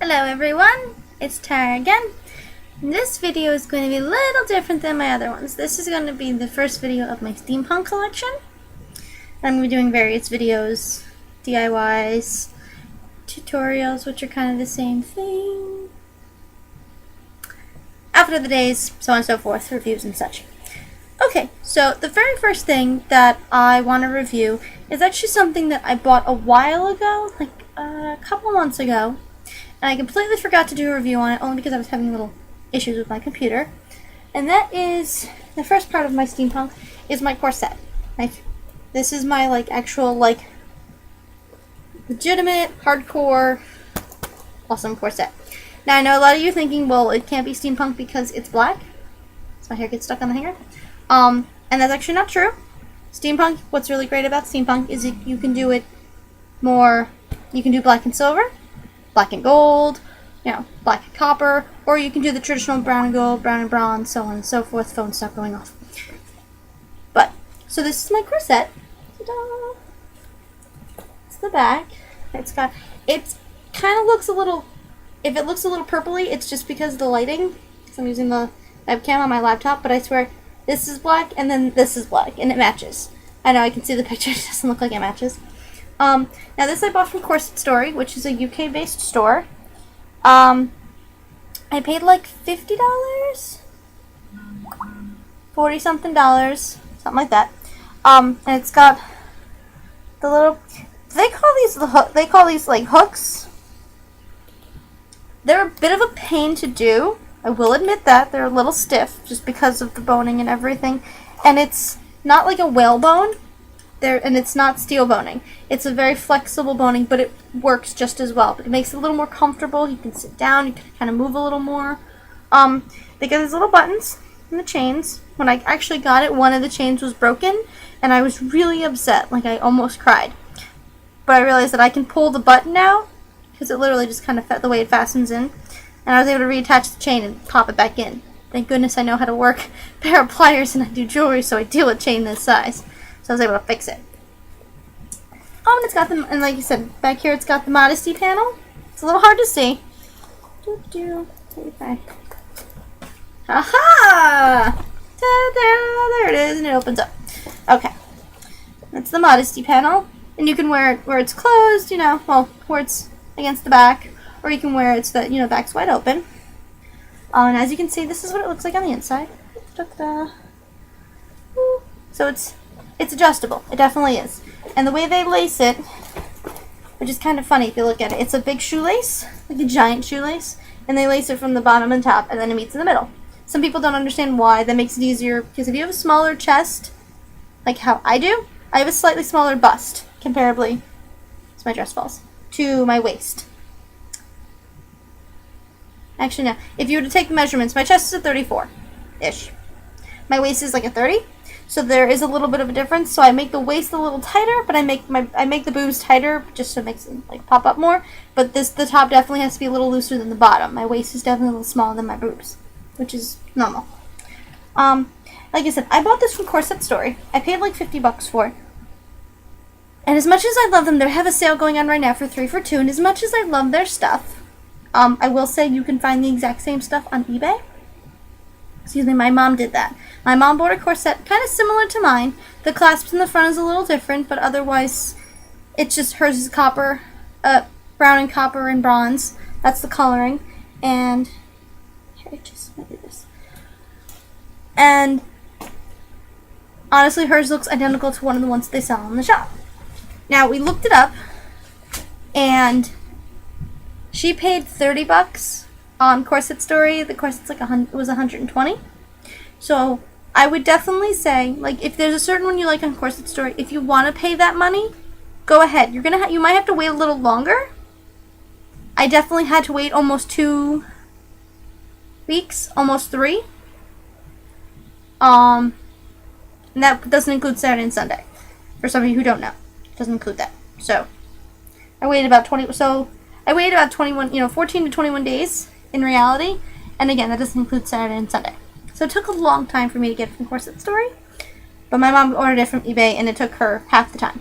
Hello everyone, it's Tara again. This video is going to be a little different than my other ones. This is going to be the first video of my steampunk collection. I'm going to be doing various videos, DIYs, tutorials, which are kind of the same thing. Outfit of the days, so on and so forth, reviews and such. Okay, so the very first thing that I want to review is actually something that I bought a while ago, like a couple months ago. And I completely forgot to do a review on it, only because I was having little issues with my computer. And that is, the first part of my steampunk is my corset. This is my, actual, legitimate, hardcore, awesome corset. Now, I know a lot of you are thinking, well, it can't be steampunk because it's black. So my hair gets stuck on the hanger. And that's actually not true. Steampunk, what's really great about steampunk is you can do it more, you can do black and silver, black and gold, black and copper, or you can do the traditional brown and gold, brown and bronze, so on and so forth. Phone stop going off. But, so this is my corset. Ta-da! It's the back. It kind of looks a little, if it looks a little purpley, it's just because of the lighting. Because I'm using the webcam on my laptop, but I swear, this is black, and then this is black, and it matches. I know, I can see the picture, it doesn't look like it matches. Now this I bought from Corset Story, which is a UK-based store. I paid like $50? $40-something, something like that. And it's got the little, they call these like hooks. They're a bit of a pain to do. I will admit that. They're a little stiff, just because of the boning and everything. And it's not like a whalebone. And it's not steel boning. It's a very flexible boning, but it works just as well. But it makes it a little more comfortable. You can sit down. You can kind of move a little more. They get these little buttons and the chains. When I actually got it, one of the chains was broken, and I was really upset. Like, I almost cried. But I realized that I can pull the button now, because it literally just kind of the way it fastens in. And I was able to reattach the chain and pop it back in. Thank goodness I know how to work a pair of pliers, and I do jewelry, so I deal with chain this size. So I was able to fix it. And it's got the, and like you said, back here it's got the modesty panel. It's a little hard to see. Okay. Aha! Ta-da! There it is, and it opens up. Okay. That's the modesty panel. And you can wear it where it's closed, where it's against the back. Or you can wear it so that, the back's wide open. And as you can see, this is what it looks like on the inside. Ta-da! So it's adjustable. It definitely is. And the way they lace it, which is kind of funny if you look at it, it's a big shoelace, like a giant shoelace, and they lace it from the bottom and top, and then it meets in the middle. Some people don't understand why. That makes it easier, because if you have a smaller chest, like how I do, I have a slightly smaller bust, comparably, as my dress falls, to my waist. Actually, no. If you were to take the measurements, my chest is a 34-ish. My waist is like a 30. So there is a little bit of a difference. So I make the waist a little tighter, but I make the boobs tighter just so it makes them pop up more. But the top definitely has to be a little looser than the bottom. My waist is definitely a little smaller than my boobs, which is normal. Like I said, I bought this from Corset Story. I paid like $50 for it. And as much as I love them, they have a sale going on right now for 3 for 2. And as much as I love their stuff, I will say you can find the exact same stuff on eBay. Excuse me, my mom did that. My mom bought a corset kind of similar to mine. The clasps in the front is a little different, but otherwise, it's just hers is copper, brown and copper and bronze. That's the coloring. And here, let me do this. And honestly, hers looks identical to one of the ones they sell in the shop. Now, we looked it up, and she paid $30 on Corset Story. The corset's was $120. So I would definitely say, if there's a certain one you like on Corset Story, if you want to pay that money, go ahead. You might have to wait a little longer. I definitely had to wait almost 2 weeks, almost 3. And that doesn't include Saturday and Sunday. For some of you who don't know, it doesn't include that. So I waited about 14 to 21 days. In reality, and again, that doesn't include Saturday and Sunday. So it took a long time for me to get it from Corset Story, but my mom ordered it from eBay, and it took her half the time.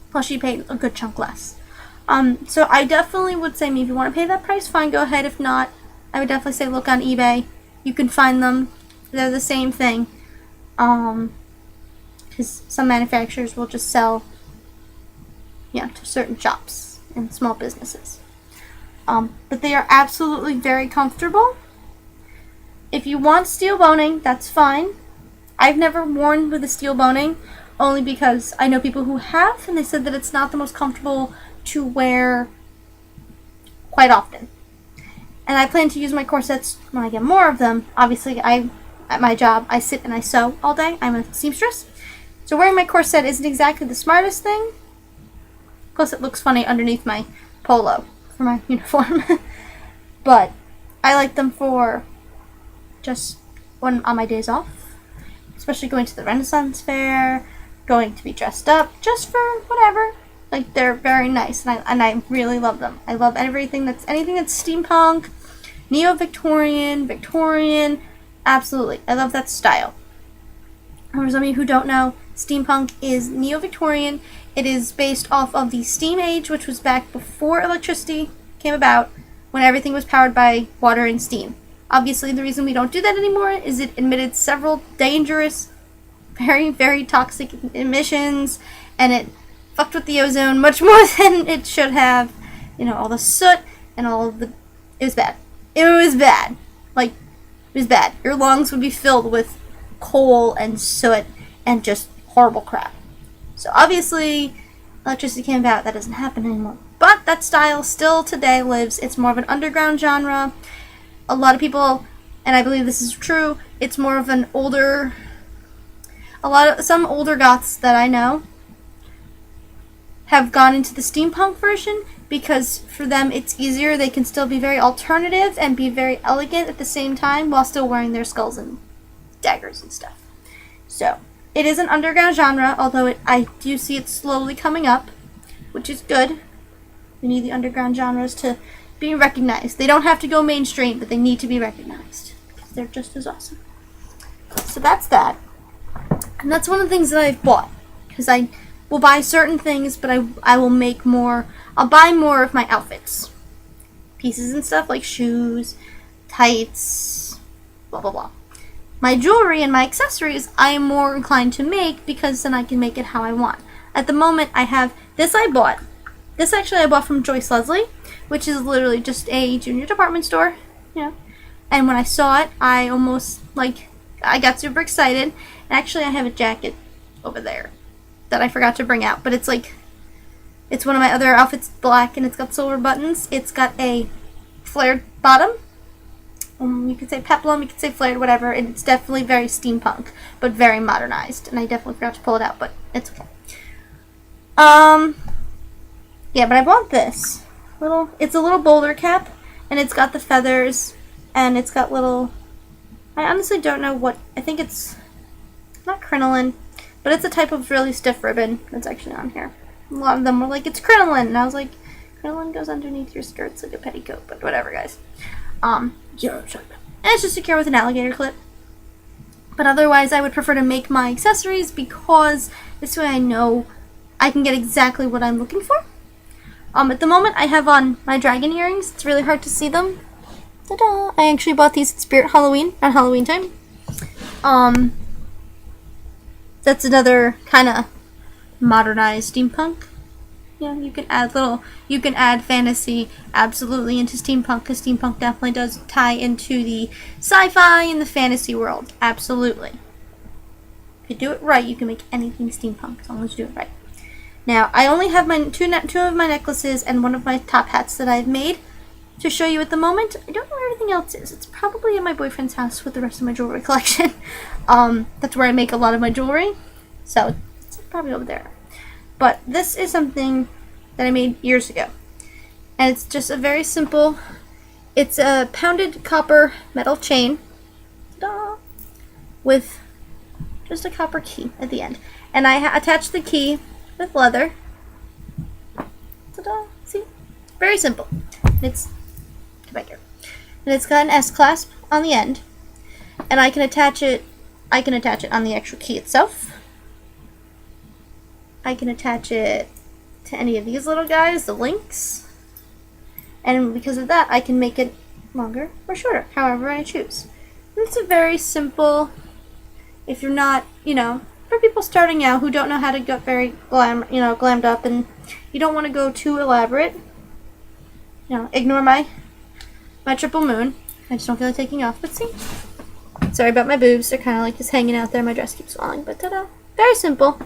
Plus, she paid a good chunk less. So I definitely would say, maybe if you want to pay that price, fine, go ahead. If not, I would definitely say look on eBay. You can find them. They're the same thing. Because some manufacturers will just sell, to certain shops and small businesses. But they are absolutely very comfortable. If you want steel boning, that's fine. I've never worn with a steel boning, only because I know people who have, and they said that it's not the most comfortable to wear quite often. And I plan to use my corsets when I get more of them. Obviously, at my job, I sit and I sew all day. I'm a seamstress. So wearing my corset isn't exactly the smartest thing. Plus, it looks funny underneath my polo for my uniform. But I like them for just when on my days off. Especially going to the Renaissance Fair, going to be dressed up, just for whatever. Like, they're very nice, and I really love them. I love anything that's steampunk, neo-Victorian, Victorian. Absolutely. I love that style. For some of you who don't know, steampunk is neo-Victorian. It is based off of the steam age, which was back before electricity came about, when everything was powered by water and steam. Obviously, the reason we don't do that anymore is it emitted several dangerous, very, very toxic emissions, and it fucked with the ozone much more than it should have. All the soot and all of the... It was bad. It was bad. Like, it was bad. Your lungs would be filled with coal and soot and just horrible crap. So obviously, electricity came about. That doesn't happen anymore. But that style still today lives. It's more of an underground genre. A lot of people, and I believe this is true, it's more of an older... Some older goths that I know have gone into the steampunk version because for them it's easier. They can still be very alternative and be very elegant at the same time while still wearing their skulls and daggers and stuff. So, it is an underground genre, although I do see it slowly coming up, which is good. We need the underground genres to be recognized. They don't have to go mainstream, but they need to be recognized because they're just as awesome. So that's that. And that's one of the things that I've bought, because I will buy certain things, but I will make more. I'll buy more of my outfits, pieces and stuff like shoes, tights, blah blah blah. My jewelry and my accessories I am more inclined to make because then I can make it how I want. At the moment, I have this. I bought this from Joyce Leslie, which is literally just a junior department store, And when I saw it, I almost I got super excited. And actually, I have a jacket over there that I forgot to bring out, but it's one of my other outfits, black, and it's got silver buttons. It's got a flared bottom. You could say peplum, you could say flared, whatever, and it's definitely very steampunk, but very modernized. And I definitely forgot to pull it out, but it's okay. Yeah, but I bought this it's a little boulder cap, and it's got the feathers, and it's got little. I honestly don't know what. I think it's not crinoline, but it's a type of really stiff ribbon that's actually on here. A lot of them were like, it's crinoline, and I was like, crinoline goes underneath your skirts like a petticoat, but whatever, guys. And it's just secure with an alligator clip. But otherwise, I would prefer to make my accessories because this way I know I can get exactly what I'm looking for. At the moment, I have on my dragon earrings. It's really hard to see them. Ta-da! I actually bought these at Spirit Halloween, on Halloween time. That's another kind of modernized steampunk. You can add fantasy absolutely into steampunk, because steampunk definitely does tie into the sci-fi and the fantasy world. Absolutely. If you do it right, you can make anything steampunk, as long as you do it right. Now, I only have my two of my necklaces and one of my top hats that I've made to show you at the moment. I don't know where everything else is. It's probably at my boyfriend's house with the rest of my jewelry collection. That's where I make a lot of my jewelry. So, it's probably over there. But this is something that I made years ago. And it's just a very simple, it's a pounded copper metal chain. Ta-da! With just a copper key at the end. And I attached the key with leather. Ta-da! See? Very simple. It's back here. And it's got an S-clasp on the end. And I can attach it on the actual key itself. I can attach it to any of these little guys, the links. And because of that, I can make it longer or shorter, however I choose. And it's a very simple, if you're not, you know, for people starting out who don't know how to get very glammed up, and you don't want to go too elaborate, you know, ignore my triple moon. I just don't feel like taking off, but see? Sorry about my boobs, they're kind of like just hanging out there, my dress keeps falling, but ta-da. Very simple.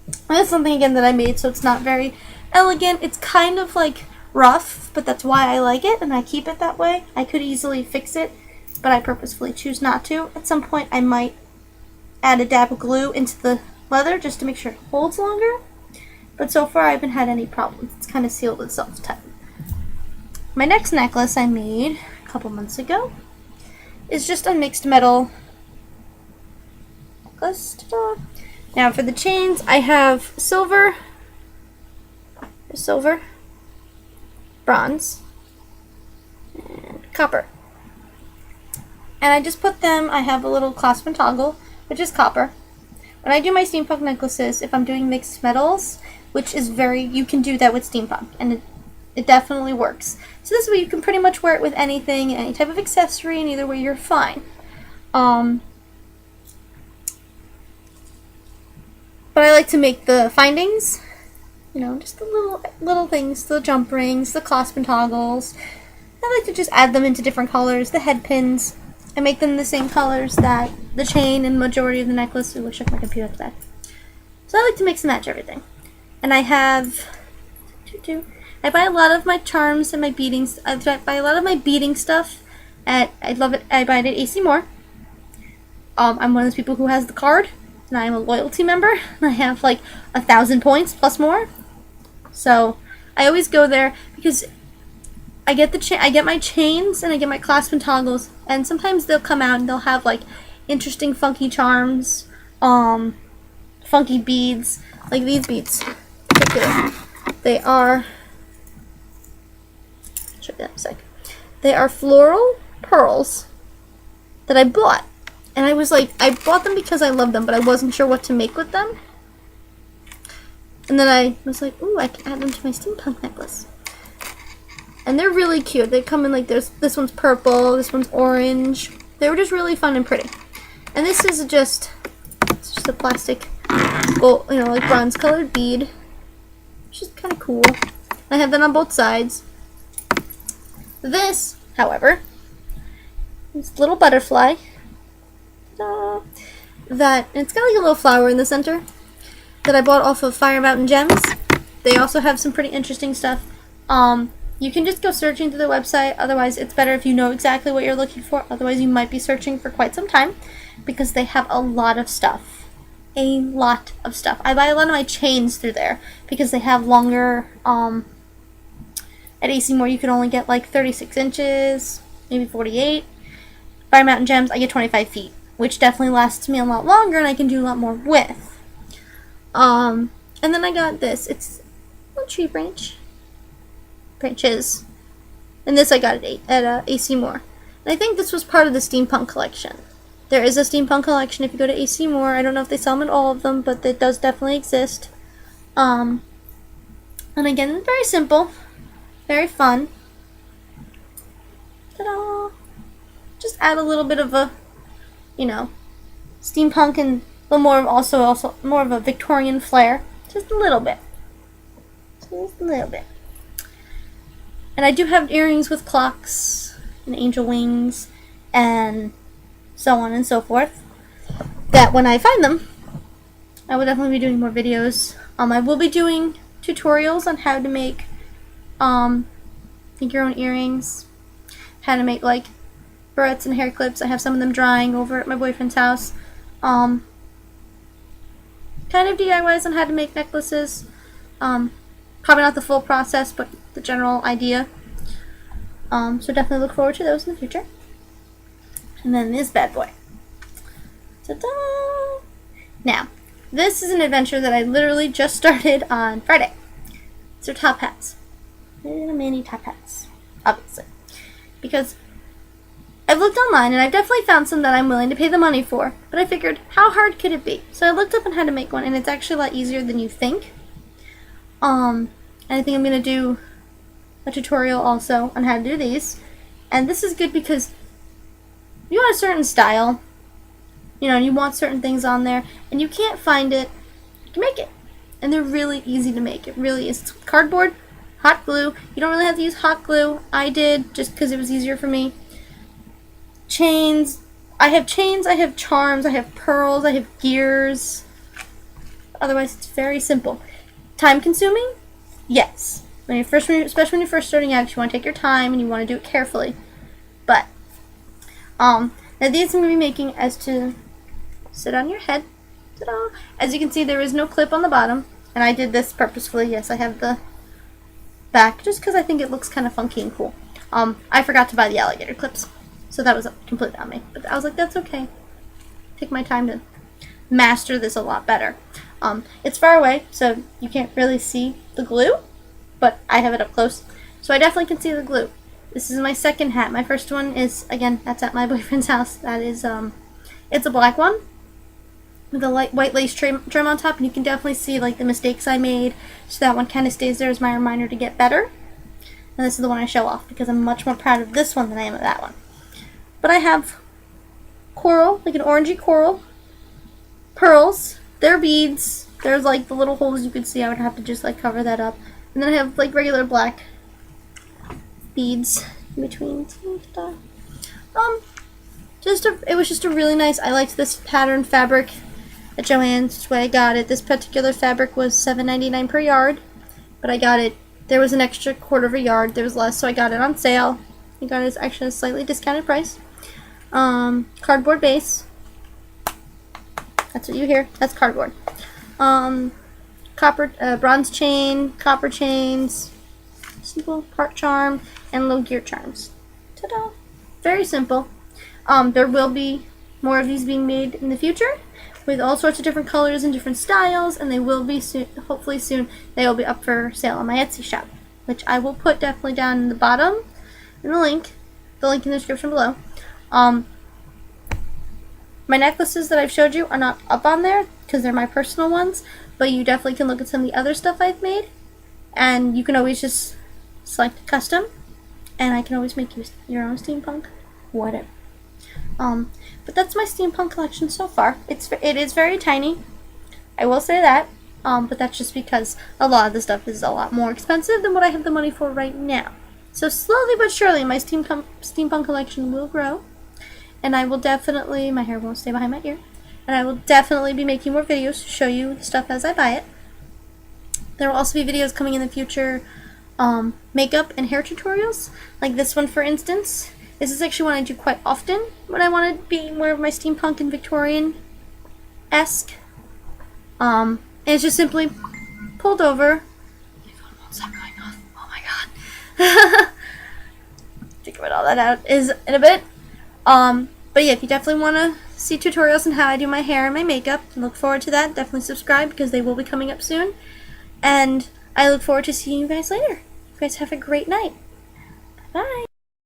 And that's something, again, that I made, so it's not very elegant. It's kind of like rough, but that's why I like it, and I keep it that way. I could easily fix it, but I purposefully choose not to. At some point, I might add a dab of glue into the leather just to make sure it holds longer, but so far I haven't had any problems. It's kind of sealed itself tight. My next necklace I made a couple months ago is just a mixed metal necklace. Ta-da. Now for the chains, I have silver, bronze, and copper. And I just put them, I have a little clasp and toggle, which is copper. When I do my steampunk necklaces, if I'm doing mixed metals, which is you can do that with steampunk, and it definitely works. So this way you can pretty much wear it with anything, any type of accessory, and either way you're fine. But I like to make the findings, you know, just the little things, the jump rings, the clasp and toggles. I like to just add them into different colors, the head pins. I make them the same colors that the chain and majority of the necklace. Ooh, I shook my computer at that. So I like to mix and match everything. And I have I buy a lot of my charms and my beadings. I buy a lot of my beading stuff I buy it at AC Moore. I'm one of those people who has the card, and I'm a loyalty member. And I have like 1,000 points plus more. So I always go there because I get I get my chains and I get my clasp and toggles, and sometimes they'll come out and they'll have like interesting funky charms, funky beads, like these beads in particular. They are, I'll show you that in a sec. They are floral pearls that I bought, and I was like, I bought them because I love them, but I wasn't sure what to make with them. And then I was like, ooh, I can add them to my steampunk necklace. And they're really cute. They come in like this one's purple, this one's orange. They were just really fun and pretty. And this is just a plastic gold, you know, like bronze colored bead, which is kind of cool. I have that on both sides. This, however, this little butterfly. That, and it's got like a little flower in the center that I bought off of Fire Mountain Gems. They also have some pretty interesting stuff. You can just go searching through the website. Otherwise, it's better if you know exactly what you're looking for. Otherwise, you might be searching for quite some time because they have a lot of stuff. A lot of stuff. I buy a lot of my chains through there because they have longer, at AC Moore, you can only get like 36 inches, maybe 48. Fire Mountain Gems, I get 25 feet, which definitely lasts me a lot longer and I can do a lot more with. And then I got this. It's a little tree branches, and this I got at AC Moore. And I think this was part of the steampunk collection. There is a steampunk collection if you go to AC Moore. I don't know if they sell them in all of them, but it does definitely exist. And again, very simple, very fun. Ta-da! Just add a little bit of a, you know, steampunk and a little more of also more of a Victorian flair. Just a little bit. Just a little bit. And I do have earrings with clocks and angel wings and so on and so forth, that when I find them, I will definitely be doing more videos. I will be doing tutorials on how to make your own earrings, how to make like barrettes and hair clips. I have some of them drying over at my boyfriend's house. Kind of DIYs on how to make necklaces. Probably not the full process, but the general idea. So definitely look forward to those in the future. And then this bad boy. Ta-da! Now, this is an adventure that I literally just started on Friday. These are top hats. Little mini top hats, obviously. Because I've looked online and I've definitely found some that I'm willing to pay the money for. But I figured, how hard could it be? So I looked up on how to make one, and it's actually a lot easier than you think. And I think I'm going to do a tutorial also on how to do these. And this is good because you want a certain style, you know, and you want certain things on there, and you can't find it, you can make it. And they're really easy to make. It really is. It's cardboard, hot glue. You don't really have to use hot glue. I did just because it was easier for me. Chains. I have charms, I have pearls, I have gears. Otherwise, it's very simple. Time consuming? Yes. Especially when you're first starting out, you want to take your time and you want to do it carefully. But, now these I'm going to be making as to sit on your head. Ta-da! As you can see, there is no clip on the bottom. And I did this purposefully. Yes, I have the back just because I think it looks kind of funky and cool. I forgot to buy the alligator clips. So that was completely on me. But I was like, that's okay. Take my time to master this a lot better. It's far away, so you can't really see the glue. But I have it up close. So I definitely can see the glue. This is my second hat. My first one is, again, that's at my boyfriend's house. That is, it's a black one with a light white lace trim on top. And you can definitely see, like, the mistakes I made. So that one kind of stays there as my reminder to get better. And this is the one I show off because I'm much more proud of this one than I am of that one. But I have coral, like an orangey coral, pearls, they're beads, there's like the little holes you could see, I would have to just like cover that up. And then I have like regular black beads in between. It was just a really nice, I liked this pattern fabric at Joann's, that's why I got it. This particular fabric was $7.99 per yard, but I got it, there was an extra quarter of a yard, there was less, so I got it on sale. I got it actually at a slightly discounted price. Cardboard base. That's what you hear. That's cardboard. Bronze chain, copper chains, simple heart charm, and little gear charms. Ta-da! Very simple. There will be more of these being made in the future with all sorts of different colors and different styles, and they will be soon, hopefully soon, they will be up for sale on my Etsy shop, which I will put definitely down in the bottom in the link in the description below. My necklaces that I've showed you are not up on there because they're my personal ones, but you definitely can look at some of the other stuff I've made, and you can always just select custom, and I can always make you your own steampunk, whatever. But that's my steampunk collection so far. It is very tiny, I will say that, but that's just because a lot of the stuff is a lot more expensive than what I have the money for right now. So slowly but surely, my steampunk collection will grow. And I will definitely, my hair won't stay behind my ear, and I will definitely be making more videos to show you the stuff as I buy it. There will also be videos coming in the future, makeup and hair tutorials, like this one for instance. This is actually one I do quite often when I want to be more of my steampunk and Victorian-esque. And it's just simply pulled over. My phone won't stop going off. Oh my god. Think about all that out is in a bit. But yeah, if you definitely want to see tutorials on how I do my hair and my makeup, look forward to that. Definitely subscribe because they will be coming up soon. And I look forward to seeing you guys later. You guys have a great night. Bye.